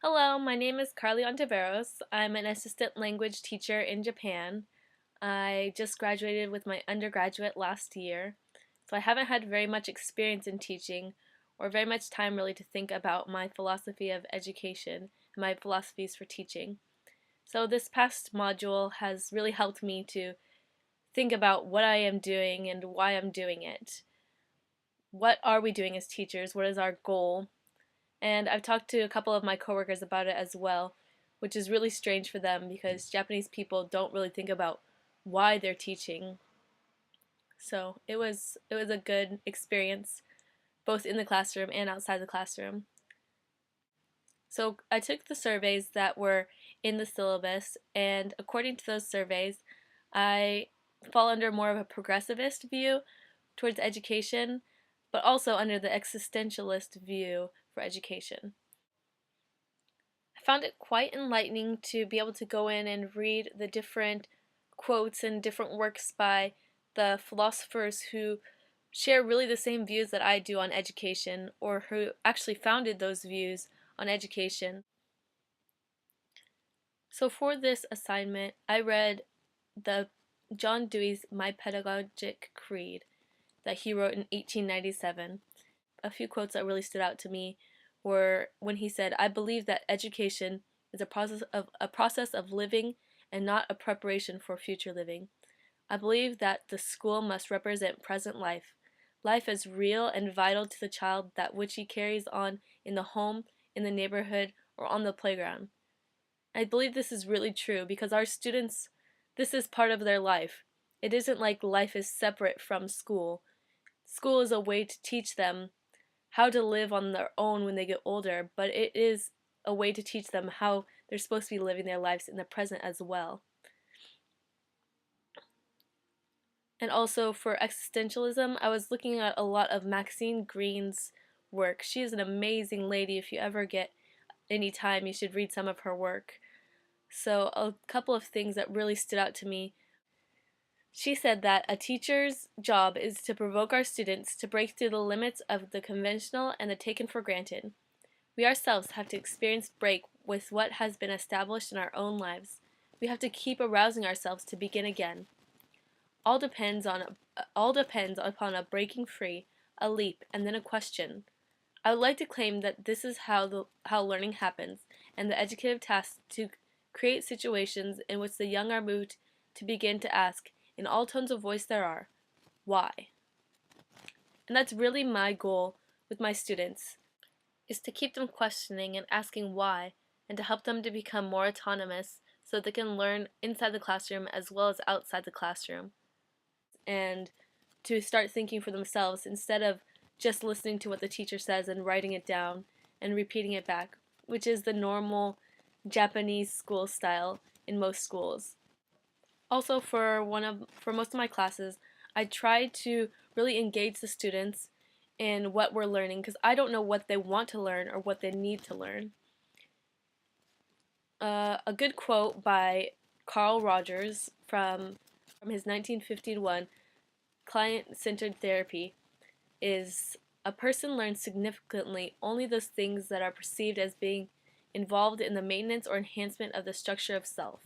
Hello, my name is Carly Ontiveros. I'm an assistant language teacher in Japan. I just graduated with my undergraduate last year, so I haven't had very much experience in teaching or very much time really to think about my philosophy of education and my philosophies for teaching. So this past module has really helped me to think about what I am doing and why I'm doing it. What are we doing as teachers? What is our goal? And I've talked to a couple of my coworkers about it as well, which is really strange for them because Japanese people don't really think about why they're teaching. So it was a good experience both in the classroom and outside the classroom. So I took the surveys that were in the syllabus, and according to those surveys, I fall under more of a progressivist view towards education, but also under the existentialist view for education. I found it quite enlightening to be able to go in and read the different quotes and different works by the philosophers who share really the same views that I do on education, or who actually founded those views on education. So for this assignment, I read the John Dewey's My Pedagogic Creed that he wrote in 1897. A few quotes that really stood out to me were when he said, "I believe that education is a process of living and not a preparation for future living. I believe that the school must represent present life as real and vital to the child that which he carries on in the home, in the neighborhood, or on the playground. I believe this is really true because our students, this is part of their life. It isn't like life is separate from school. School is a way to teach them how to live on their own when they get older, but it is a way to teach them how they're supposed to be living their lives in the present as well." And also for existentialism, I was looking at a lot of Maxine Green's work. She is an amazing lady. If you ever get any time, you should read some of her work. So a couple of things that really stood out to me. She said that a teacher's job is to provoke our students to break through the limits of the conventional and the taken for granted. We ourselves have to experience break with what has been established in our own lives. We have to keep arousing ourselves to begin again. All depends upon a breaking free, a leap, and then a question. I would like to claim that this is how learning happens, and the educative task to create situations in which the young are moved to begin to ask, in all tones of voice there are, why? And that's really my goal with my students, is to keep them questioning and asking why, and to help them to become more autonomous so that they can learn inside the classroom as well as outside the classroom, and to start thinking for themselves instead of just listening to what the teacher says and writing it down and repeating it back, which is the normal Japanese school style in most schools. Also, for most of my classes, I try to really engage the students in what we're learning because I don't know what they want to learn or what they need to learn. A good quote by Carl Rogers from his 1951 Client-Centered Therapy is, "A person learns significantly only those things that are perceived as being involved in the maintenance or enhancement of the structure of self."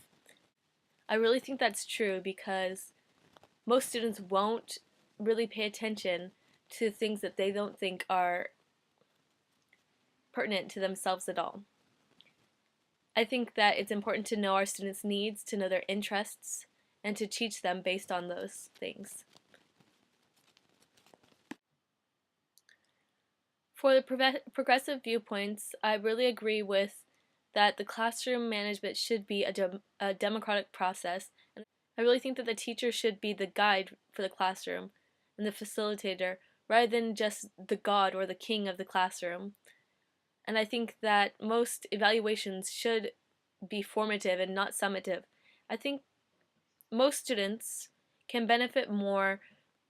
I really think that's true because most students won't really pay attention to things that they don't think are pertinent to themselves at all. I think that it's important to know our students' needs, to know their interests, and to teach them based on those things. For the progressive viewpoints, I really agree with that the classroom management should be a democratic process. And I really think that the teacher should be the guide for the classroom and the facilitator rather than just the god or the king of the classroom. And I think that most evaluations should be formative and not summative. I think most students can benefit more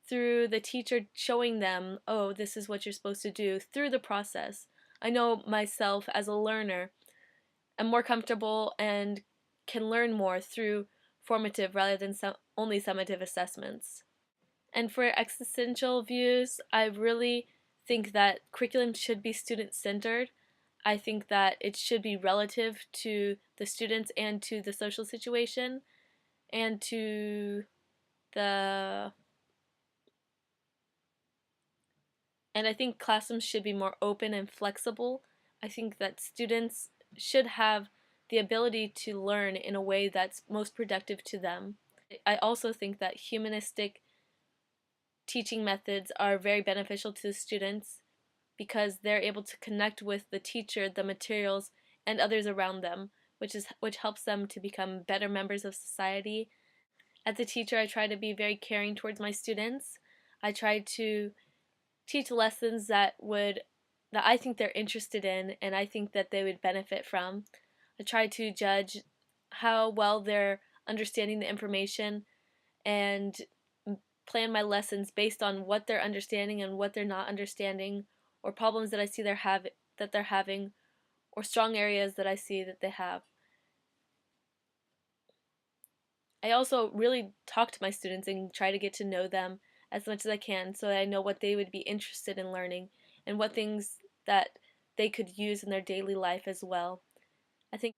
through the teacher showing them, oh, this is what you're supposed to do through the process. I know myself as a learner, I'm more comfortable and can learn more through formative rather than only summative assessments. And for existential views, I really think that curriculum should be student-centered. I think that it should be relative to the students and to the social situation and to the and I think classrooms should be more open and flexible. I think that students should have the ability to learn in a way that's most productive to them. I also think that humanistic teaching methods are very beneficial to the students because they're able to connect with the teacher, the materials, and others around them, which helps them to become better members of society. As a teacher, I try to be very caring towards my students. I try to teach lessons that I think they're interested in and I think that they would benefit from. I try to judge how well they're understanding the information and plan my lessons based on what they're understanding and what they're not understanding, or problems that I see that they're having, or strong areas that I see that they have. I also really talk to my students and try to get to know them as much as I can so that I know what they would be interested in learning and what things that they could use in their daily life as well. I think,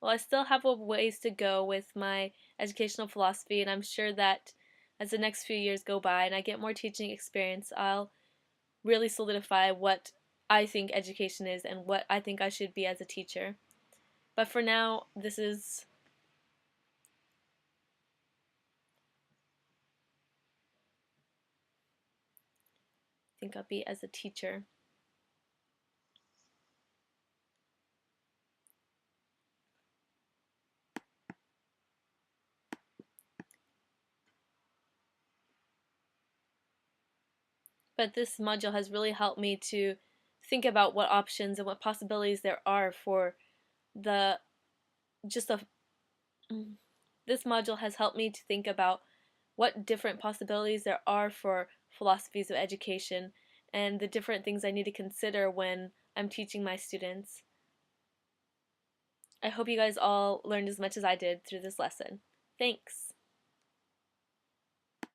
well, I still have a ways to go with my educational philosophy, and I'm sure that as the next few years go by and I get more teaching experience, I'll really solidify what I think education is and what I think I should be as a teacher. But for now, this is I think I'll be as a teacher. But this module has really helped me to think about what options and what possibilities there are for the just a this module has helped me to think about what different possibilities there are for philosophies of education and the different things I need to consider when I'm teaching my students. I hope you guys all learned as much as I did through this lesson. Thanks!